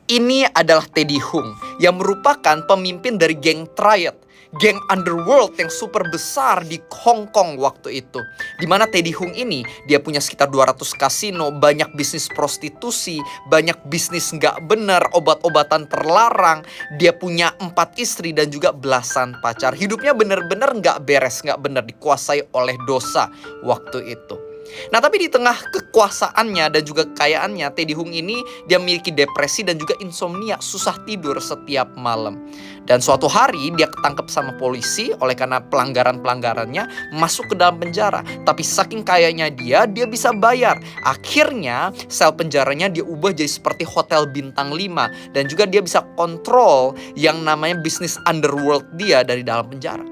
Ini adalah Teddy Hung yang merupakan pemimpin dari geng Triad, geng underworld yang super besar di Hong Kong waktu itu. Dimana Teddy Hung ini dia punya sekitar 200 kasino, banyak bisnis prostitusi, banyak bisnis nggak benar, obat-obatan terlarang. Dia punya 4 istri dan juga belasan pacar. Hidupnya benar-benar nggak beres, nggak benar, dikuasai oleh dosa waktu itu. Nah, tapi di tengah kekuasaannya dan juga kekayaannya, Teddy Hung ini dia memiliki depresi dan juga insomnia, susah tidur setiap malam. Dan suatu hari dia ketangkep sama polisi oleh karena pelanggaran-pelanggarannya, masuk ke dalam penjara. Tapi saking kayanya dia bisa bayar. Akhirnya sel penjaranya dia ubah jadi seperti hotel bintang 5. Dan juga dia bisa kontrol yang namanya bisnis underworld dia dari dalam penjara.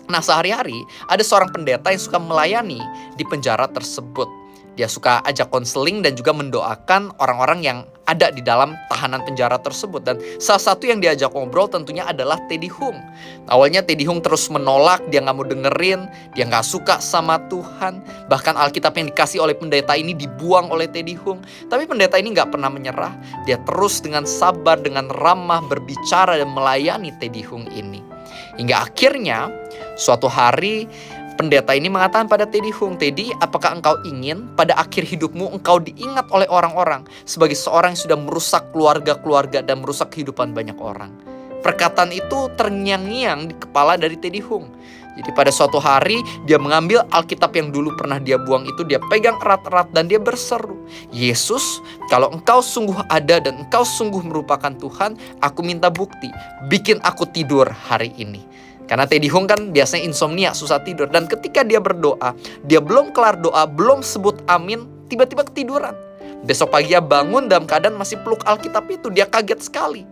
Nah, sehari-hari ada seorang pendeta yang suka melayani di penjara tersebut. Dia suka ajak konseling dan juga mendoakan orang-orang yang ada di dalam tahanan penjara tersebut. Dan salah satu yang diajak ngobrol tentunya adalah Teddy Hung. Awalnya Teddy Hung terus menolak, dia gak mau dengerin, dia gak suka sama Tuhan. Bahkan Alkitab yang dikasih oleh pendeta ini dibuang oleh Teddy Hung. Tapi pendeta ini gak pernah menyerah. Dia terus dengan sabar, dengan ramah berbicara dan melayani Teddy Hung ini. Hingga akhirnya suatu hari pendeta ini mengatakan pada Teddy Hung, "Teddy, apakah engkau ingin pada akhir hidupmu engkau diingat oleh orang-orang sebagai seorang yang sudah merusak keluarga-keluarga dan merusak kehidupan banyak orang?" Perkataan itu terngiang-ngiang di kepala dari Teddy Hung. Jadi pada suatu hari dia mengambil Alkitab yang dulu pernah dia buang itu, dia pegang erat-erat dan dia berseru, "Yesus, kalau engkau sungguh ada dan engkau sungguh merupakan Tuhan, aku minta bukti, bikin aku tidur hari ini." Karena Teddy Hung kan biasanya insomnia, susah tidur. Dan ketika dia berdoa, dia belum kelar doa, belum sebut amin, tiba-tiba ketiduran. Besok pagi dia bangun dalam keadaan masih peluk Alkitab itu. Dia kaget sekali.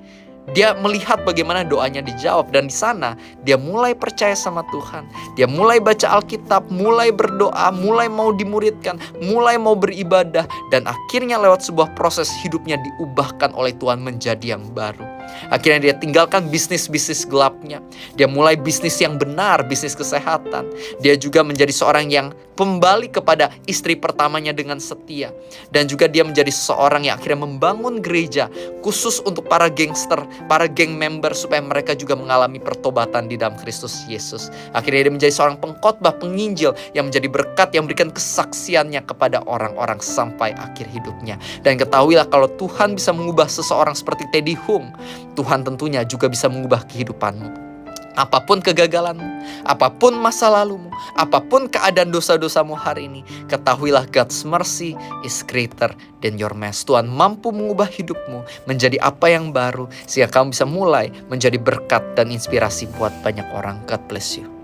Dia melihat bagaimana doanya dijawab. Dan di sana dia mulai percaya sama Tuhan. Dia mulai baca Alkitab, mulai berdoa, mulai mau dimuridkan, mulai mau beribadah. Dan akhirnya lewat sebuah proses hidupnya diubahkan oleh Tuhan menjadi yang baru. Akhirnya dia tinggalkan bisnis-bisnis gelapnya. Dia mulai bisnis yang benar, bisnis kesehatan. Dia juga menjadi seorang yang kembali kepada istri pertamanya dengan setia. Dan juga dia menjadi seseorang yang akhirnya membangun gereja khusus untuk para gangster, para geng member, supaya mereka juga mengalami pertobatan di dalam Kristus Yesus. Akhirnya dia menjadi seorang pengkhotbah, penginjil yang menjadi berkat, yang memberikan kesaksiannya kepada orang-orang sampai akhir hidupnya. Dan ketahuilah kalau Tuhan bisa mengubah seseorang seperti Teddy Hung, Tuhan tentunya juga bisa mengubah kehidupanmu. Apapun kegagalanmu, apapun masa lalumu, apapun keadaan dosa-dosamu hari ini, ketahuilah God's mercy is greater than your mess. Tuhan mampu mengubah hidupmu menjadi apa yang baru, sehingga kamu bisa mulai menjadi berkat dan inspirasi buat banyak orang. God bless you.